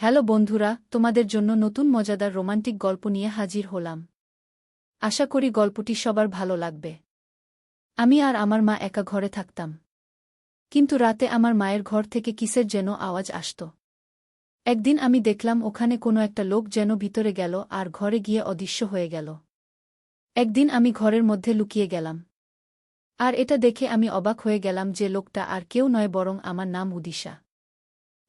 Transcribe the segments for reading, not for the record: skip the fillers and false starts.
Hello বন্ধুরা, তোমাদের জন্য নতুন মজাদার রোমান্টিক গল্প নিয়ে হাজির হলাম। আশা করি গল্পটি সবার ভালো লাগবে। আমি আর আমার মা একা ঘরে থাকতাম। কিন্তু রাতে আমার মায়ের ঘর থেকে কিসের যেন আওয়াজ আসত। একদিন আমি দেখলাম ওখানে কোনো একটা লোক যেন ভিতরে গেল আর ঘরে গিয়ে অদৃশ্য হয়ে গেল। একদিন আমি ঘরের মধ্যে লুকিয়ে গেলাম। আর এটা দেখে আমি অবাক হয়ে গেলাম যে লোকটা আর কেউ নয় বরং আমার নাম উদিশা।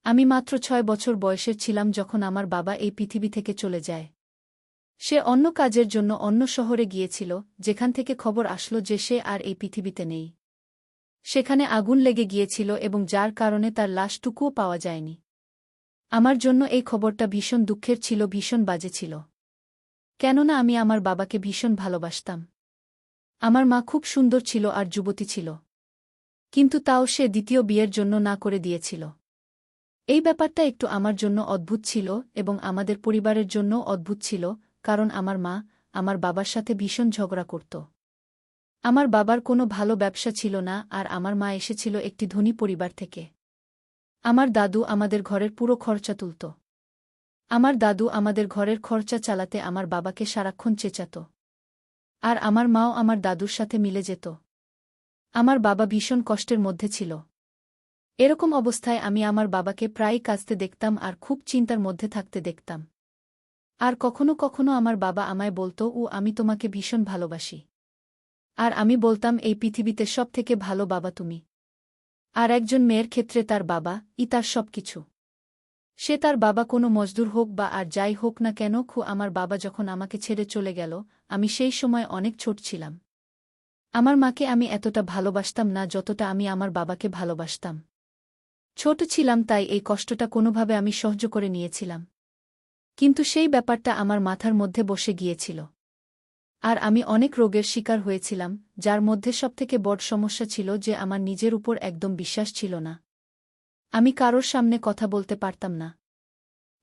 আমি মাত্র ৬ বছর বয়সের ছিলাম যখন আমার বাবা এই পৃথিবী থেকে চলে যায়। সে অন্য কাজের জন্য অন্য শহরে গিয়েছিল, যেখান থেকে খবর আসলো যে সে আর এই পৃথিবীতে নেই। সেখানে আগুন লেগে গিয়েছিল এবং যার কারণে তার লাশটুকুও পাওয়া যায়নি। আমার জন্য এই খবরটা ভীষণ দুঃখের ছিল, ভীষণ বাজে ছিল। কেননা আমি আমার বাবাকে ভীষণ ভালোবাসতাম। আমার মা খুব সুন্দর ছিল আর যুবতী ছিল। কিন্তু তাও সে দ্বিতীয় বিয়ের জন্য না করে দিয়েছিল। এই ব্যাপারটা একটু আমার জন্য অদ্ভুত ছিল এবং আমাদের পরিবারের জন্যও অদ্ভুত ছিল, কারণ আমার মা আমার বাবার সাথে ভীষণ ঝগড়া করত। আমার বাবার কোনো ভালো ব্যবসা ছিল না আর আমার মা এসেছিল একটি ধনী পরিবার থেকে। আমার দাদু আমাদের ঘরের পুরো খরচা তুলত। আমার দাদু আমাদের ঘরের খরচা চালাতে আমার বাবাকে সারাক্ষণ চেঁচাত। আর আমার মাও আমার দাদুর সাথে মিলে যেত। আমার বাবা ভীষণ কষ্টের মধ্যে ছিল। এরকম অবস্থায় আমি আমার বাবাকে প্রায়ই কাঁদতে দেখতাম আর খুব চিন্তার মধ্যে থাকতে দেখতাম। আর কখনো কখনো আমার বাবা আমায় বলত, আমি তোমাকে ভীষণ ভালোবাসি। আর আমি বলতাম, এই পৃথিবীতে সবথেকে ভালো বাবা তুমি। আর একজন মেয়ের ক্ষেত্রে তার বাবা তার সবকিছু। সে তার বাবা কোনো মজদুর হোক বা আর যাই হোক না কেন, আমার বাবা যখন আমাকে ছেড়ে চলে গেল, আমি সেই সময় অনেক ছোট ছিলাম। আমার মাকে আমি এতটা ভালোবাসতাম না যতটা আমি আমার বাবাকে ভালোবাসতাম। ছোট ছিলাম তাই এই কষ্টটা কোনোভাবে আমি সহ্য করে নিয়েছিলাম। কিন্তু সেই ব্যাপারটা আমার মাথার মধ্যে বসে গিয়েছিল। আর আমি অনেক রোগের শিকার হয়েছিলাম, যার মধ্যে সবথেকে বড় সমস্যা ছিল যে আমার নিজের উপর একদম বিশ্বাস ছিল না। আমি কারোর সামনে কথা বলতে পারতাম না।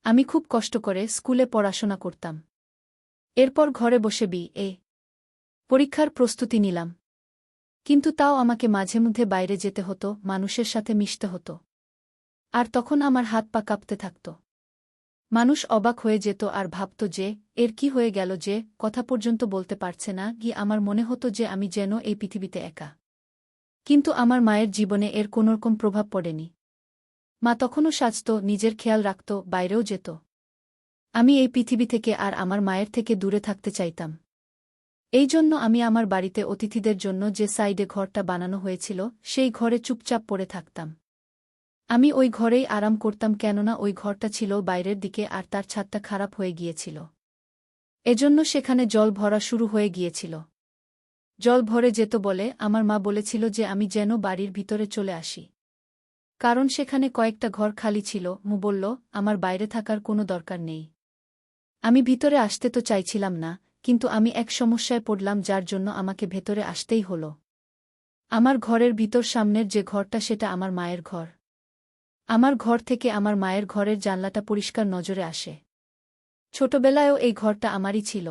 আমি খুব কষ্ট করে স্কুলে পড়াশোনা করতাম। এরপর ঘরে বসে বিএ পরীক্ষার প্রস্তুতি নিলাম। কিন্তু তাও আমাকে মাঝে মধ্যে বাইরে যেতে হতো, মানুষের সাথে মিশতে হতো। আর তখন আমার হাত পা কাঁপতে থাকত। মানুষ অবাক হয়ে যেত আর ভাবত যে এর কি হয়ে গেল, যে কথা পর্যন্ত বলতে পারছে না। আমার মনে হতো যে আমি যেন এই পৃথিবীতে একা। কিন্তু আমার মায়ের জীবনে এর কোনোরকম প্রভাব পড়েনি। মা তখনও সাজত, নিজের খেয়াল রাখত, বাইরেও যেত। আমি এই পৃথিবী থেকে আর আমার মায়ের থেকে দূরে থাকতে চাইতাম। এই জন্য আমি আমার বাড়িতে অতিথিদের জন্য যে সাইডে ঘরটা বানানো হয়েছিল সেই ঘরে চুপচাপ পড়ে থাকতাম। আমি ওই ঘরেই আরাম করতাম, কেননা ওই ঘরটা ছিল বাইরের দিকে আর তার ছাদটা খারাপ হয়ে গিয়েছিল। এজন্য সেখানে জল ভরা শুরু হয়ে গিয়েছিল। জল ভরে যেত বলে আমার মা বলেছিল যে আমি যেন বাড়ির ভিতরে চলে আসি। কারণ সেখানে কয়েকটা ঘর খালি ছিল। মু বলল, আমার বাইরে থাকার কোনো দরকার নেই। আমি ভিতরে আসতে তো চাইছিলাম না, কিন্তু আমি এক সমস্যায় পড়লাম যার জন্য আমাকে ভেতরে আসতেই হলো। আমার ঘরের ভিতর সামনের যে ঘরটা সেটা আমার মায়ের ঘর। আমার ঘর থেকে আমার মায়ের ঘরের জানলাটা পরিষ্কার নজরে আসে। ছোটবেলায়ও এই ঘরটা আমারই ছিল।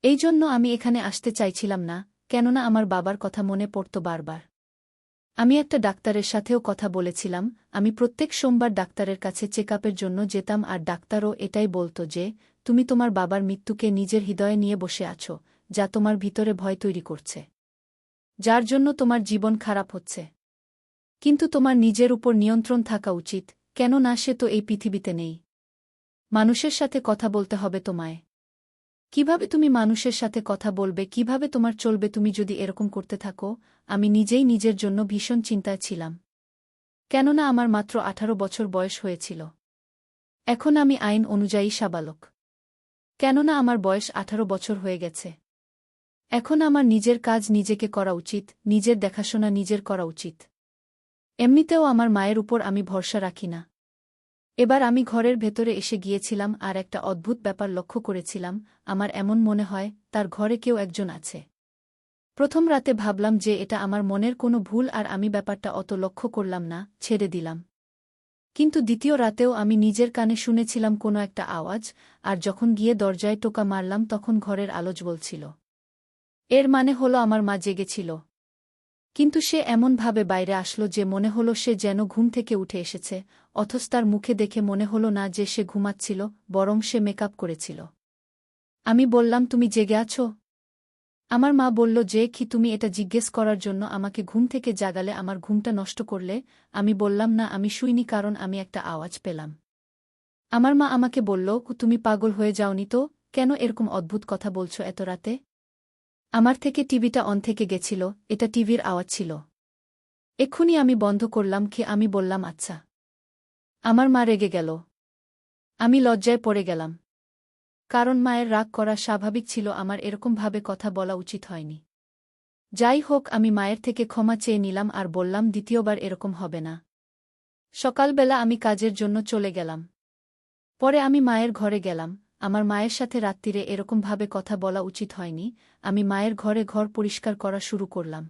এই জন্য আমি এখানে আসতে চাইছিলাম না, কেননা আমার বাবার কথা মনে পড়ত বারবার। আমি একটা ডাক্তারের সাথেও কথা বলেছিলাম। আমি প্রত্যেক সোমবার ডাক্তারের কাছে চেকআপের জন্য যেতাম আর ডাক্তারও এটাই বলত যে তুমি তোমার বাবার মৃত্যুকে নিজের হৃদয়ে নিয়ে বসে আছো, যা তোমার ভিতরে ভয় তৈরি করছে, যার জন্য তোমার জীবন খারাপ হচ্ছে। কিন্তু তোমার নিজের উপর নিয়ন্ত্রণ থাকা উচিত, কেননা সে তো এই পৃথিবীতে নেই। মানুষের সাথে কথা বলতে হবে তোমায়। কিভাবে তুমি মানুষের সাথে কথা বলবে, কিভাবে তোমার চলবে তুমি যদি এরকম করতে থাকো? আমি নিজেই নিজের জন্য ভীষণ চিন্তায় ছিলাম। কেননা আমার মাত্র 18 বছর বয়স হয়েছিল। এখন আমি আইন অনুযায়ী সাবালক। কেননা আমার বয়স 18 বছর হয়ে গেছে। এখন আমার নিজের কাজ নিজেকে করা উচিত, নিজের দেখাশোনা নিজের করা উচিত। এমনিতেও আমার মায়ের উপর আমি ভরসা রাখি না। এবার আমি ঘরের ভেতরে এসে গিয়েছিলাম আর একটা অদ্ভুত ব্যাপার লক্ষ্য করেছিলাম। আমার এমন মনে হয় তার ঘরে কেউ একজন আছে। প্রথম রাতে ভাবলাম যে এটা আমার মনের কোনো ভুল আর আমি ব্যাপারটা অত লক্ষ্য করলাম না, ছেড়ে দিলাম। কিন্তু দ্বিতীয় রাতেও আমি নিজের কানে শুনেছিলাম কোনো একটা আওয়াজ, আর যখন গিয়ে দরজায় টোকা মারলাম তখন ঘরের আলো জ্বলছিল। এর মানে হলো আমার মা জেগেছিল। কিন্তু সে এমনভাবে বাইরে আসলো যে মনে হলো সে যেন ঘুম থেকে উঠে এসেছে, অথচ তার মুখে দেখে মনে হলো না যে সে ঘুমাচ্ছিল, বরং সে মেকআপ করেছিল। আমি বললাম, তুমি জেগে আছো? আমার মা বলল যে কি তুমি এটা জিজ্ঞেস করার জন্য আমাকে ঘুম থেকে জাগালে, আমার ঘুমটা নষ্ট করলে? আমি বললাম না, আমি শুইনি, কারণ আমি একটা আওয়াজ পেলাম। আমার মা আমাকে বলল, তুমি পাগল হয়ে যাওনি তো? কেন এরকম অদ্ভুত কথা বলছো এত রাতে? আমার থেকে টিভিটা অন থেকে গেছিল, এটা টিভির আওয়াজ ছিল। এক্ষুনি আমি বন্ধ করলাম। কি? আমি বললাম আচ্ছা। আমার মা রেগে গেল। আমি লজ্জায় পড়ে গেলাম। কারণ মায়ের রাগ করা স্বাভাবিক ছিল, আমার এরকমভাবে কথা বলা উচিত হয়নি। যাই হোক, আমি মায়ের থেকে ক্ষমা চেয়ে নিলাম আর বললাম দ্বিতীয়বার এরকম হবে না। সকালবেলা আমি কাজের জন্য চলে গেলাম। পরে আমি মায়ের ঘরে গেলাম। আমার মায়ের সাথে রাত্তিরে এরকমভাবে কথা বলা উচিত হয়নি। আমি মায়ের ঘর পরিষ্কার করা শুরু করলাম।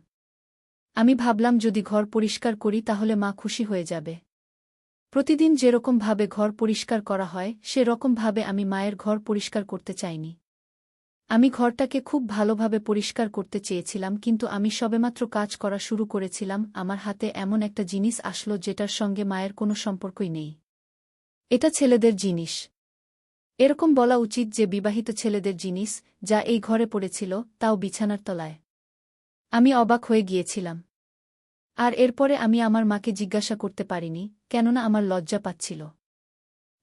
আমি ভাবলাম যদি ঘর পরিষ্কার করি তাহলে মা খুশি হয়ে যাবে। প্রতিদিন যেরকমভাবে ঘর পরিষ্কার করা হয় সেরকমভাবে আমি মায়ের ঘর পরিষ্কার করতে চাইনি। আমি ঘরটাকে খুব ভালোভাবে পরিষ্কার করতে চেয়েছিলাম, কিন্তু আমি সবেমাত্র কাজ করা শুরু করেছিলাম, আমার হাতে এমন একটা জিনিস আসলো যেটার সঙ্গে মায়ের কোনো সম্পর্কই নেই। এটা ছেলেদের জিনিস। এরকম বলা উচিত যে বিবাহিত ছেলেদের জিনিস, যা এই ঘরে পড়েছিল, তাও বিছানার তলায়। আমি অবাক হয়ে গিয়েছিলাম। আর এরপরে আমি আমার মাকে জিজ্ঞাসা করতে পারিনি, কেননা আমার লজ্জা পাচ্ছিল।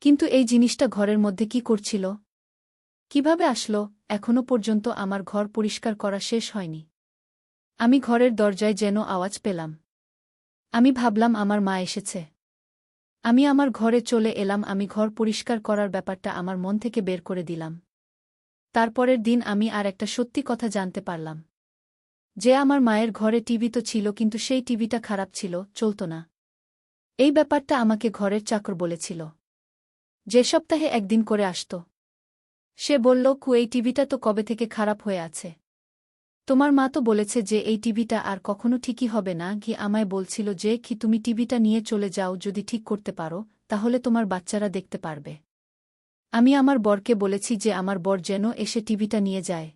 কিন্তু এই জিনিসটা ঘরের মধ্যে কি করছিল? কিভাবে আসলো? এখনো পর্যন্ত আমার ঘর পরিষ্কার করা শেষ হয়নি। আমি ঘরের দরজায় যেন আওয়াজ পেলাম। আমি ভাবলাম আমার মা এসেছে। আমি আমার ঘরে চলে এলাম। আমি ঘর পরিষ্কার করার ব্যাপারটা আমার মন থেকে বের করে দিলাম। তারপরের দিন আমি আর একটা সত্যি কথা জানতে পারলাম, যে আমার মায়ের ঘরে টিভি তো ছিল, কিন্তু সেই টিভিটা খারাপ ছিল, চলত না। এই ব্যাপারটা আমাকে ঘরের চাকর বলেছিল, যে সপ্তাহে একদিন করে আসত। সে বলল, এই টিভিটা তো কবে থেকে খারাপ হয়ে আছে। তোমার মা তো বলেছে যে এই টিভিটা আর কখনো ঠিকই হবে না। আমায় বলছিল যে কি তুমি টিভিটা নিয়ে চলে যাও, যদি ঠিক করতে পারো তাহলে তোমার বাচ্চারা দেখতে পারবে। আমি আমার বরকে বলেছি যে আমার বর যেন এসে টিভিটা নিয়ে যায়।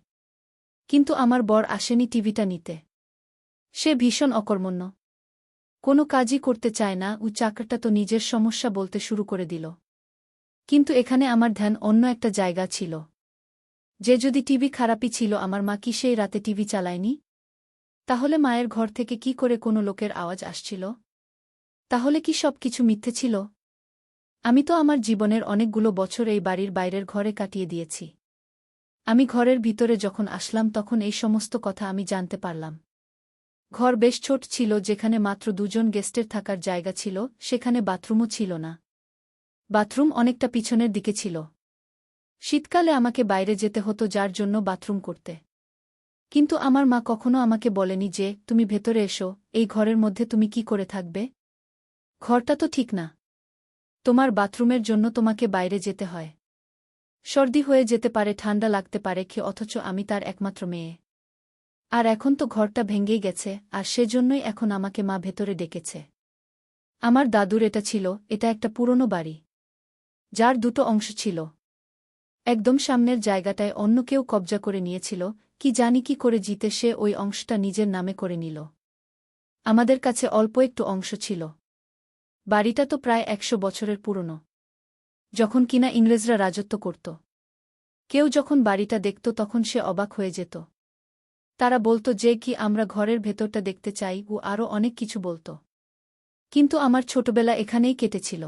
কিন্তু আমার বর আসেনি টিভিটা নিতে। সে ভীষণ অকর্মণ্য, কোনো কাজই করতে চায় না। চাকরটা তো নিজের সমস্যা বলতে শুরু করে দিল। কিন্তু এখানে আমার ধ্যান অন্য একটা জায়গা ছিল, যে যদি টিভি খারাপই ছিল, আমার মা কি সেই রাতে টিভি চালায়নি? তাহলে মায়ের ঘর থেকে কি করে কোনো লোকের আওয়াজ আসছিল? তাহলে কি সব কিছু মিথ্যে ছিল? আমি তো আমার জীবনের অনেকগুলো বছর এই বাড়ির বাইরের ঘরে কাটিয়ে দিয়েছি। আমি ঘরের ভিতরে যখন আসলাম তখন এই সমস্ত কথা আমি জানতে পারলাম। ঘর বেশ ছোট ছিল, যেখানে মাত্র দুজন গেস্টের থাকার জায়গা ছিল, সেখানে বাথরুমও ছিল না। বাথরুম অনেকটা পিছনের দিকে ছিল। শীতকালে আমাকে বাইরে যেতে হতো যার জন্য বাথরুম করতে। কিন্তু আমার মা কখনো আমাকে বলেনি যে তুমি ভেতরে এসো, এই ঘরের মধ্যে তুমি কি করে থাকবে? ঘরটা তো ঠিক না। তোমার বাথরুমের জন্য তোমাকে বাইরে যেতে হয়। সর্দি হয়ে যেতে পারে, ঠান্ডা লাগতে পারে, অথচ আমি তার একমাত্র মেয়ে। আর এখন তো ঘরটা ভেঙেই গেছে, আর সেজন্যই এখন আমাকে মা ভেতরে ডেকেছে। আমার দাদুর এটা ছিল, এটা একটা পুরনো বাড়ি, যার দুটো অংশ ছিল। একদম সামনের জায়গাটায় অন্য কেউ কবজা করে নিয়েছিল, কি জানি কি করে জিতে সে ওই অংশটা নিজের নামে করে নিল। আমাদের কাছে অল্প একটু অংশ ছিল। বাড়িটা তো প্রায় ১০০ বছরের পুরনো, যখন কিনা ইংরেজরা রাজত্ব করত। কেউ যখন বাড়িটা দেখত তখন সে অবাক হয়ে যেত। তারা বলত যে কি আমরা ঘরের ভেতরটা দেখতে চাই, ও আরও অনেক কিছু বলত। কিন্তু আমার ছোটবেলা এখানেই কেটেছিল।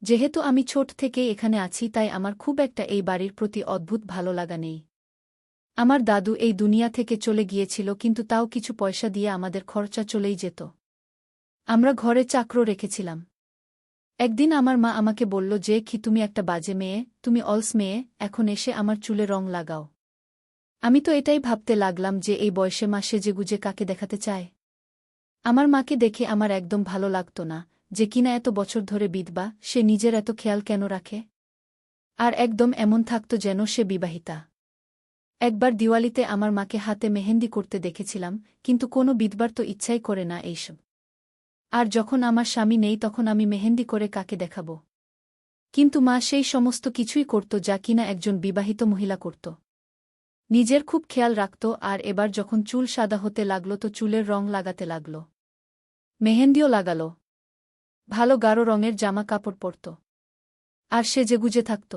যেহেতু আমি ছোট থেকেই এখানে আছি, তাই আমার খুব একটা এই বাড়ির প্রতি অদ্ভুত ভালো লাগা নেই। আমার দাদু এই দুনিয়া থেকে চলে গিয়েছিল, কিন্তু তাও কিছু পয়সা দিয়ে আমাদের খরচা চলেই যেত। আমরা ঘরে চাকরও রেখেছিলাম। একদিন আমার মা আমাকে বলল যে কি তুমি একটা বাজে মেয়ে, তুমি অলস মেয়ে, এখন এসে আমার চুলে রং লাগাও। আমি তো এটাই ভাবতে লাগলাম যে এই বয়সে মা সেজেগুজে কাকে দেখাতে চায়। আমার মাকে দেখে আমার একদম ভালো লাগত না, যে কিনা এত বছর ধরে বিধবা, সে নিজের এত খেয়াল কেন রাখে? আর একদম এমন থাকত যেন সে বিবাহিতা। একবার দিওয়ালিতে আমার মাকে হাতে মেহেন্দি করতে দেখেছিলাম, কিন্তু কোনো বিধবার তো ইচ্ছাই করে না এইসব। আর যখন আমার স্বামী নেই তখন আমি মেহেন্দি করে কাকে দেখাব? কিন্তু মা সেই সমস্ত কিছুই করত যা কিনা একজন বিবাহিত মহিলা করত। নিজের খুব খেয়াল রাখত আর এবার যখন চুল সাদা হতে লাগল তো চুলের রং লাগাতে লাগল। মেহেন্দিও লাগাল। ভালো গাঢ় রঙের জামা কাপড় পরত। আর সেজেগুজে থাকত।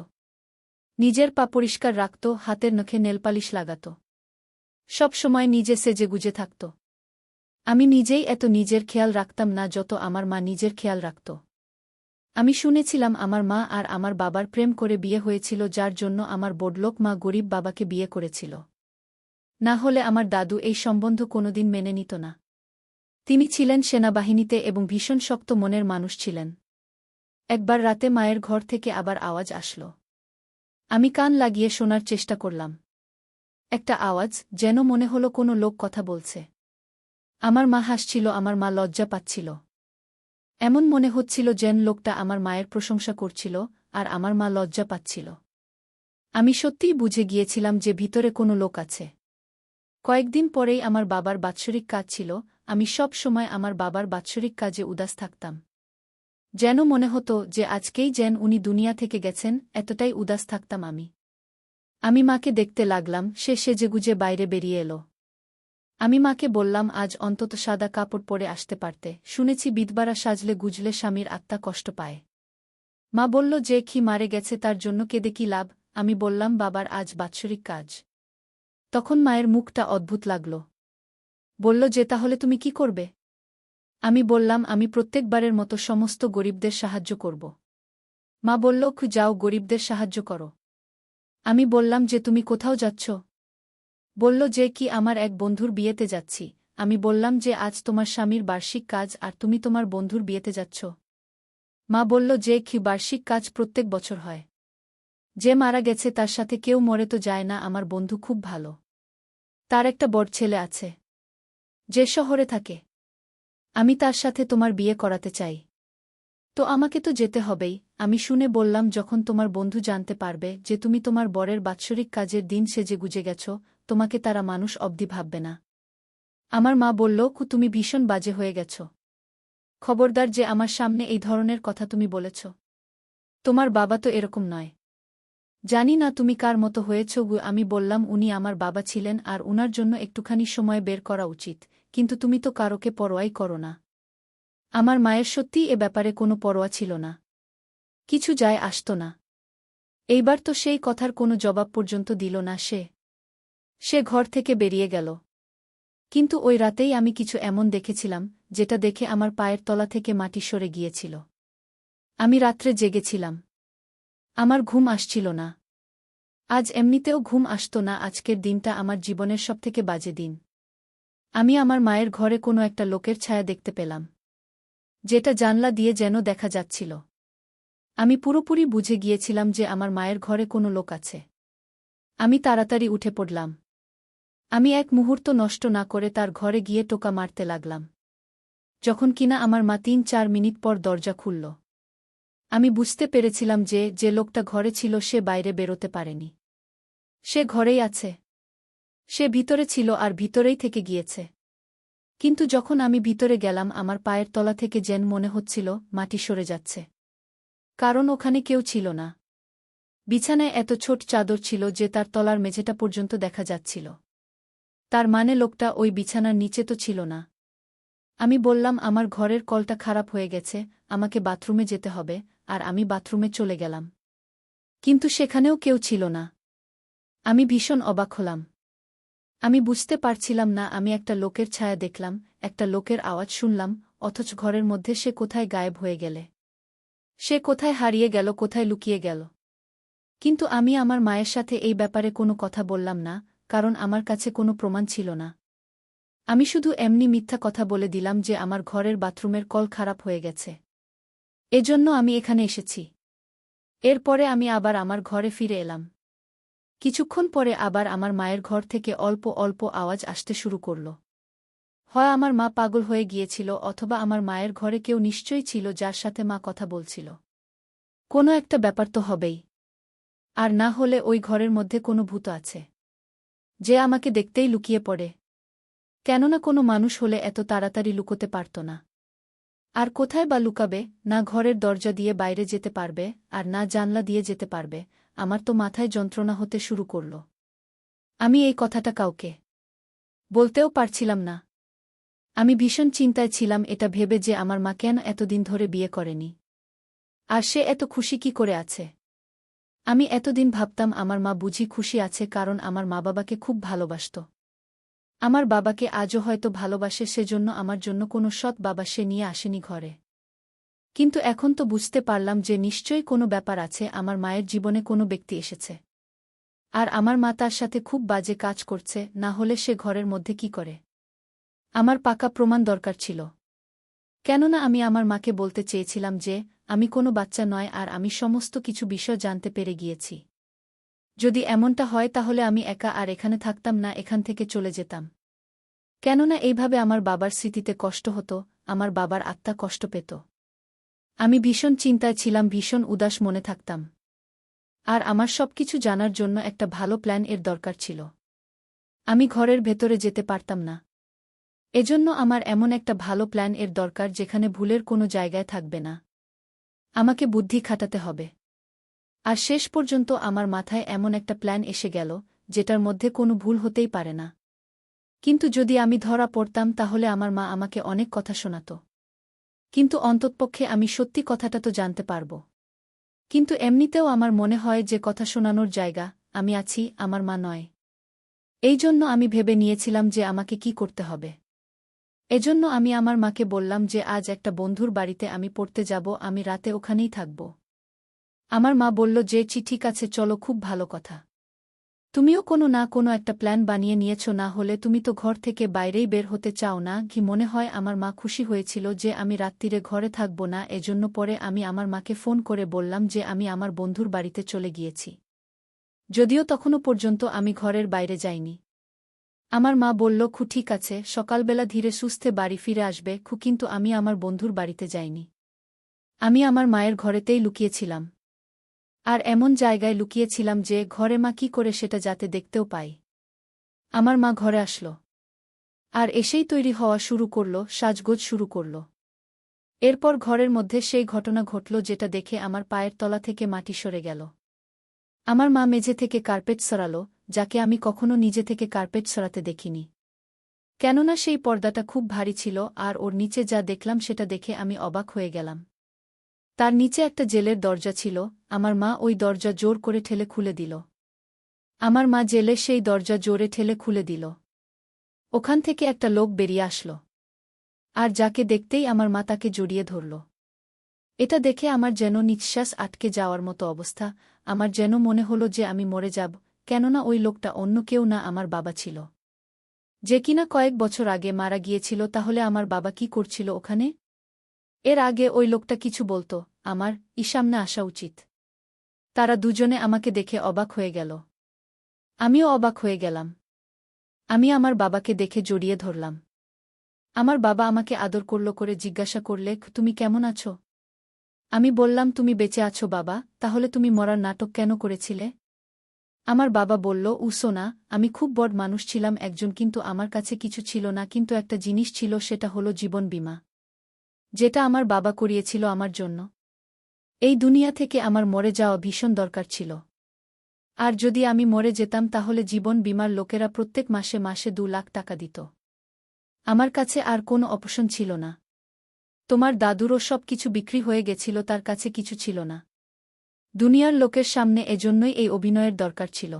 নিজের পা পরিষ্কার রাখত, হাতের নখে নেলপালিশ লাগাত। সব সময় নিজে সেজেগুজে থাকত। আমি নিজেই এত নিজের খেয়াল রাখতাম না যত আমার মা নিজের খেয়াল রাখত। আমি শুনেছিলাম আমার মা আর আমার বাবার প্রেম করে বিয়ে হয়েছিল, যার জন্য আমার বড়লোক মা গরিব বাবাকে বিয়ে করেছিল। না হলে আমার দাদু এই সম্বন্ধ কোনোদিন মেনে নিত না। তিনি ছিলেন সেনাবাহিনীতে এবং ভীষণ শক্ত মনের মানুষ ছিলেন। একবার রাতে মায়ের ঘর থেকে আবার আওয়াজ আসল। আমি কান লাগিয়ে শোনার চেষ্টা করলাম। একটা আওয়াজ, যেন মনে হলো কোনো লোক কথা বলছে। আমার মা হাসছিল, আমার মা লজ্জা পাচ্ছিল। এমন মনে হচ্ছিল যেন লোকটা আমার মায়ের প্রশংসা করছিল, আর আমার মা লজ্জা পাচ্ছিল। আমি সত্যিই বুঝে গিয়েছিলাম যে ভিতরে কোনো লোক আছে। কয়েকদিন পরেই আমার বাবার বাৎসরিক কাজ ছিল। আমি সব সময় আমার বাবার বাৎসরিক কাজে উদাস থাকতাম। যেন মনে হতো যে আজকেই যেন উনি দুনিয়া থেকে গেছেন, এতটাই উদাস থাকতাম আমি। আমি মাকে দেখতে লাগলাম, সে সেজেগুজে বাইরে বেরিয়ে এলো। আমি মাকে বললাম, আজ অন্তত সাদা কাপড় পরে আসতে পারতে, শুনেছি বিধবারা সাজলে গুজলে স্বামীর আত্মা কষ্ট পায়। মা বলল যে কি মারে গেছে তার জন্য কেঁদে কি লাভ। আমি বললাম, বাবার আজ বাৎসরিক কাজ। তখন মায়ের মুখটা অদ্ভুত লাগল। বলল যে তাহলে তুমি কি করবে? আমি বললাম, আমি প্রত্যেকবারের মতো সমস্ত গরিবদের সাহায্য করব। মা বলল, যাও গরিবদের সাহায্য করো। আমি বললাম যে তুমি কোথাও যাচ্ছ? বলল যে কি আমার এক বন্ধুর বিয়েতে যাচ্ছি। আমি বললাম যে আজ তোমার স্বামীর বার্ষিক কাজ আর তুমি তোমার বন্ধুর বিয়েতে যাচ্ছ। মা বলল যে কি বার্ষিক কাজ প্রত্যেক বছর হয়। যে মারা গেছে তার সাথে কেউ মরে তো যায় না, আমার বন্ধু খুব ভালো। তার একটা বড় ছেলে আছে, যে শহরে থাকে। আমি তার সাথে তোমার বিয়ে করাতে চাই। তো আমাকে তো যেতে হবেই। আমি শুনে বললাম, যখন তোমার বন্ধু জানতে পারবে যে তুমি তোমার বরের বাৎসরিক কাজের দিন সেজেগুজে গেছ, তোমাকে তারা মানুষ অবধি ভাববে না। আমার মা বলল, তুমি ভীষণ বাজে হয়ে গেছ। খবরদার যে আমার সামনে এই ধরনের কথা তুমি বলেছ। তোমার বাবা তো এরকম নয়। জানি না তুমি কার মতো হয়েছ। আমি বললাম, উনি আমার বাবা ছিলেন আর উনার জন্য একটুখানি সময় বের করা উচিত, কিন্তু তুমি তো কারোকে পরোয়াই করো না। আমার মায়ের সত্যিই এ ব্যাপারে কোনো পরোয়া ছিল না। কিছু যায় আসত না। এইবার তো সেই কথার কোনো জবাব পর্যন্ত দিল না সে ঘর থেকে বেরিয়ে গেল। কিন্তু ওই রাতেই আমি কিছু এমন দেখেছিলাম, যেটা দেখে আমার পায়ের তলা থেকে মাটি সরে গিয়েছিল। আমি রাত্রে জেগেছিলাম। আমার ঘুম আসছিল না। আজ এমনিতেও ঘুম আসত না। আজকের দিনটা আমার জীবনের সবথেকে বাজে দিন। আমি আমার মায়ের ঘরে কোনো একটা লোকের ছায়া দেখতে পেলাম, যেটা জানলা দিয়ে যেন দেখা যাচ্ছিল। আমি পুরোপুরি বুঝে গিয়েছিলাম যে আমার মায়ের ঘরে কোনো লোক আছে। আমি তাড়াতাড়ি উঠে পড়লাম। আমি এক মুহূর্ত নষ্ট না করে তার ঘরে গিয়ে টোকা মারতে লাগলাম। যখন কিনা আমার মা ৩-৪ মিনিট পর দরজা খুলল। আমি বুঝতে পেরেছিলাম যে লোকটা ঘরে ছিল সে বাইরে বেরোতে পারেনি। সে ঘরেই আছে। সে ভিতরে ছিল আর ভিতরেই থেকে গিয়েছে। কিন্তু যখন আমি ভিতরে গেলাম, আমার পায়ের তলা থেকে যেন মনে হচ্ছিল মাটি সরে যাচ্ছে। কারণ ওখানে কেউ ছিল না। বিছানায় এত ছোট চাদর ছিল যে তার তলার মেঝেটা পর্যন্ত দেখা যাচ্ছিল। তার মানে লোকটা ওই বিছানার নিচে তো ছিল না। আমি বললাম, আমার ঘরের কলটা খারাপ হয়ে গেছে, আমাকে বাথরুমে যেতে হবে, আর আমি বাথরুমে চলে গেলাম। কিন্তু সেখানেও কেউ ছিল না। আমি ভীষণ অবাক হলাম। আমি বুঝতে পারছিলাম না আমি একটা লোকের ছায়া দেখলাম, একটা লোকের আওয়াজ শুনলাম, অথচ ঘরের মধ্যে সে কোথায় গায়েব হয়ে গেলে। সে কোথায় হারিয়ে গেল, কোথায় লুকিয়ে গেল। কিন্তু আমি আমার মায়ের সাথে এই ব্যাপারে কোনো কথা বললাম না, কারণ আমার কাছে কোনো প্রমাণ ছিল না। আমি শুধু এমনি মিথ্যা কথা বলে দিলাম যে আমার ঘরের বাথরুমের কল খারাপ হয়ে গেছে। এজন্য আমি এখানে এসেছি। এরপরে আমি আবার আমার ঘরে ফিরে এলাম। কিছুক্ষণ পরে আবার আমার মায়ের ঘর থেকে অল্প অল্প আওয়াজ আসতে শুরু করল। হয় আমার মা পাগল হয়ে গিয়েছিল, অথবা আমার মায়ের ঘরে কেউ নিশ্চয়ই ছিল যার সাথে মা কথা বলছিল। কোনো একটা ব্যাপার তো হবেই। আর না হলে ওই ঘরের মধ্যে কোনো ভূত আছে, যে আমাকে দেখতেই লুকিয়ে পড়ে। কেননা কোনো মানুষ হলে এত তাড়াতাড়ি লুকোতে পারত না। আর কোথায় বা লুকাবে? না ঘরের দরজা দিয়ে বাইরে যেতে পারবে, আর না জানলা দিয়ে যেতে পারবে। আমার তো মাথায় যন্ত্রণা হতে শুরু করল। আমি এই কথাটা কাউকে বলতেও পারছিলাম না। আমি ভীষণ চিন্তায় ছিলাম এটা ভেবে যে আমার মা কেন এতদিন ধরে বিয়ে করেনি। আর সে এত খুশি কি করে আছে। আমি এতদিন ভাবতাম আমার মা বুঝি খুশি আছে কারণ আমার মা-বাবাকে খুব ভালোবাসত। আমার বাবাকে আজও হয়তো ভালোবাসে, সেজন্য আমার জন্য কোনো সৎ বাবা সে নিয়ে আসেনি ঘরে। কিন্তু এখন তো বুঝতে পারলাম যে নিশ্চয়ই কোনো ব্যাপার আছে, আমার মায়ের জীবনে কোনো ব্যক্তি এসেছে। আর আমার মা তার সাথে খুব বাজে কাজ করছে, না হলে সে ঘরের মধ্যে কি করে। আমার পাকা প্রমাণ দরকার ছিল। কেননা আমি আমার মাকে বলতে চেয়েছিলাম যে আমি কোনো বাচ্চা নয় আর আমি সমস্ত কিছু বিষয় জানতে পেরে গিয়েছি। যদি এমনটা হয় তাহলে আমি একা আর এখানে থাকতাম না, এখান থেকে চলে যেতাম। কেননা এইভাবে আমার বাবার স্মৃতিতে কষ্ট হতো, আমার বাবার আত্মা কষ্ট পেত। আমি ভীষণ চিন্তায় ছিলাম, ভীষণ উদাস মনে থাকতাম। আর আমার সবকিছু জানার জন্য একটা ভালো প্ল্যান এর দরকার ছিল। আমি ঘরের ভেতরে যেতে পারতাম না। এজন্য আমার এমন একটা ভালো প্ল্যান এর দরকার যেখানে ভুলের কোনো জায়গায় থাকবে না। আমাকে বুদ্ধি খাটাতে হবে। আর শেষ পর্যন্ত আমার মাথায় এমন একটা প্ল্যান এসে গেল যেটার মধ্যে কোনো ভুল হতেই পারে না। কিন্তু যদি আমি ধরা পড়তাম তাহলে আমার মা আমাকে অনেক কথা শোনাত। কিন্তু অন্ততপক্ষে আমি সত্যি কথাটা তো জানতে পারব। কিন্তু এমনিতেও আমার মনে হয় যে কথা শোনানোর জায়গা আমি আছি, আমার মা নয়। এই জন্য আমি ভেবে নিয়েছিলাম যে আমাকে কি করতে হবে। এজন্য আমি আমার মাকে বললাম যে আজ একটা বন্ধুর বাড়িতে আমি পড়তে যাব, আমি রাতে ওখানেই থাকব। আমার মা বলল যে ঠিক আছে চলো, খুব ভালো কথা। তুমিও কোনো না কোনো একটা প্ল্যান বানিয়ে নিয়েছ, না হলে তুমি তো ঘর থেকে বাইরেই বের হতে চাও না কি। মনে হয় আমার মা খুশি হয়েছিল যে আমি রাত্তিরে ঘরে থাকব না, এজন্য পরে আমি আমার মাকে ফোন করে বললাম যে আমি আমার বন্ধুর বাড়িতে চলে গিয়েছি। যদিও তখনও পর্যন্ত আমি ঘরের বাইরে যাইনি। আমার মা বলল ঠিক আছে, সকালবেলা ধীরে সুস্থে বাড়ি ফিরে আসবে। কিন্তু আমি আমার বন্ধুর বাড়িতে যাইনি। আমি আমার মায়ের ঘরেতেই লুকিয়েছিলাম। আর এমন জায়গায় লুকিয়েছিলাম যে ঘরে মা কি করে সেটা যাতে দেখতেও পাই। আমার মা ঘরে আসল। আর এসেই তৈরি হওয়া শুরু করল, সাজগোজ শুরু করল। এরপর ঘরের মধ্যে সেই ঘটনা ঘটল যেটা দেখে আমার পায়ের তলা থেকে মাটি সরে গেল। আমার মা মেঝে থেকে কার্পেট সরাল, যাকে আমি কখনো নিজে থেকে কার্পেট সরাতে দেখিনি। কেননা সেই পর্দাটা খুব ভারী ছিল, আর ওর নিচে যা দেখলাম সেটা দেখে আমি অবাক হয়ে গেলাম। তার নিচে একটা জেলের দরজা ছিল। আমার মা ওই দরজা জোর করে ঠেলে খুলে দিল। আমার মা জেলে সেই দরজা জোরে ঠেলে খুলে দিল। ওখান থেকে একটা লোক বেরিয়ে আসল। আর যাকে দেখতেই আমার মা তাকে জড়িয়ে ধরল। এটা দেখে আমার যেন নিঃশ্বাস আটকে যাওয়ার মতো অবস্থা। আমার যেন মনে হলো যে আমি মরে যাব, কেননা ওই লোকটা অন্য কেউ না, আমার বাবা ছিল। যে কিনা কয়েক বছর আগে মারা গিয়েছিল। তাহলে আমার বাবা কি করছিল ওখানে? এর আগে ওই লোকটা কিছু বলতো আমার সামনে আসা উচিত। তারা দুজনে আমাকে দেখে অবাক হয়ে গেল। আমিও অবাক হয়ে গেলাম। আমি আমার বাবাকে দেখে জড়িয়ে ধরলাম। আমার বাবা আমাকে আদর করে জিজ্ঞাসা করলে, তুমি কেমন আছো? আমি বললাম, তুমি বেঁচে আছো বাবা, তাহলে তুমি মরার নাটক কেন করেছিলে? আমার বাবা বলল, সোনা, আমি খুব বড় মানুষ ছিলাম একজন, কিন্তু আমার কাছে কিছু ছিল না, কিন্তু একটা জিনিস ছিল, সেটা হলো জীবন বীমা, যেটা আমার বাবা করিয়েছিল আমার জন্য। এই দুনিয়া থেকে আমার মরে যাওয়া ভীষণ দরকার ছিল। আর যদি আমি মরে যেতাম তাহলে জীবন বীমার লোকেরা প্রত্যেক মাসে মাসে 2 লাখ টাকা দিত। আমার কাছে আর কোনো অপশন ছিল না। তোমার দাদুরও সব কিছু বিক্রি হয়ে গেছিল, তার কাছে কিছু ছিল না। দুনিয়ার লোকের সামনে এজন্যই এই অভিনয়ের দরকার ছিল।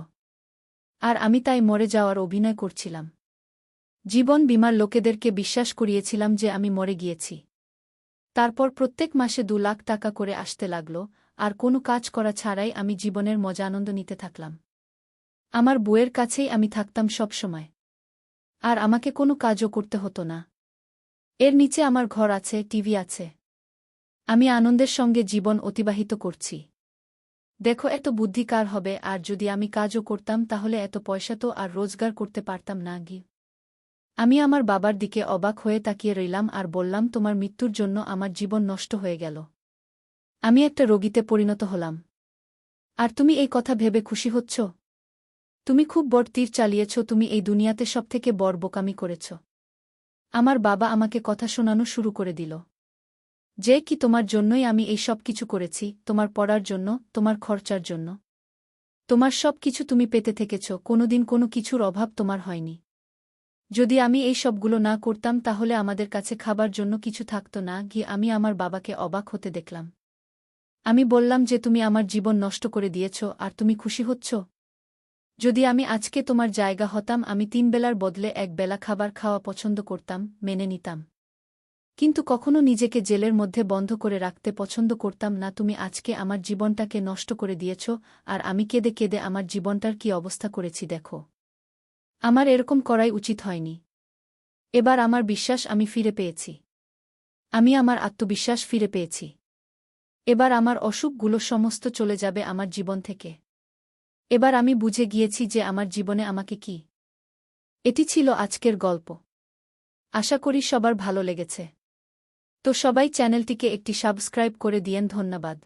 আর আমি তাই মরে যাওয়ার অভিনয় করছিলাম। জীবন বীমার লোকেদেরকে বিশ্বাস করিয়েছিলাম যে আমি মরে গিয়েছি। তারপর প্রত্যেক মাসে 2 লাখ টাকা করে আসতে লাগল, আর কোনো কাজ করা ছাড়াই আমি জীবনের মজা আনন্দ নিতে থাকলাম। আমার বউয়ের কাছেই আমি থাকতাম সব সময়। আর আমাকে কোনো কাজও করতে হতো না। এর নিচে আমার ঘর আছে, টিভি আছে। আমি আনন্দের সঙ্গে জীবন অতিবাহিত করছি। দেখো এত বুদ্ধি কার হবে? আর যদি আমি কাজও করতাম তাহলে এত পয়সা তো আর রোজগার করতে পারতাম না গি। আমি আমার বাবার দিকে অবাক হয়ে তাকিয়ে রইলাম আর বললাম, তোমার মৃত্যুর জন্য আমার জীবন নষ্ট হয়ে গেল। আমি একটা রোগীতে পরিণত হলাম। আর তুমি এই কথা ভেবে খুশি হচ্ছ? তুমি খুব বড় তীর চালিয়েছ, তুমি এই দুনিয়াতে সবথেকে বড় বোকামি করেছ। আমার বাবা আমাকে কথা শোনানো শুরু করে দিল। যে কি তোমার জন্যই আমি এই সব কিছু করেছি, তোমার পড়ার জন্য, তোমার খরচার জন্য। তোমার সব কিছু তুমি পেতে থেকেছ, কোনোদিন কোনো কিছুর অভাব তোমার হয়নি। যদি আমি এই সবগুলো না করতাম তাহলে আমাদের কাছে খাবার জন্য কিছু থাকত না। গিয়ে আমি আমার বাবাকে অবাক হতে দেখলাম। আমি বললাম যে তুমি আমার জীবন নষ্ট করে দিয়েছ আর তুমি খুশি হচ্ছ? যদি আমি আজকে তোমার জায়গা হতাম আমি 3 বেলার বদলে 1 বেলা খাবার খাওয়া পছন্দ করতাম, মেনে নিতাম। কিন্তু কখনো নিজেকে জেলের মধ্যে বন্ধ করে রাখতে পছন্দ করতাম না। তুমি আজকে আমার জীবনটাকে নষ্ট করে দিয়েছ আর আমি কেঁদে কেঁদে আমার জীবনটার কি অবস্থা করেছি দেখো। আমার এরকম করাই উচিত হয়নি। এবার আমার বিশ্বাস আমি ফিরে পেয়েছি। আমি আমার আত্মবিশ্বাস ফিরে পেয়েছি। এবার আমার অসুখগুলো সমস্ত চলে যাবে আমার জীবন থেকে। এবার আমি বুঝে গিয়েছি যে আমার জীবনে আমাকে কি। এটি ছিল আজকের গল্প। আশা করি সবার ভালো লেগেছে। তো সবাই চ্যানেলটিকে একটি সাবস্ক্রাইব করে দিয়েন। ধন্যবাদ।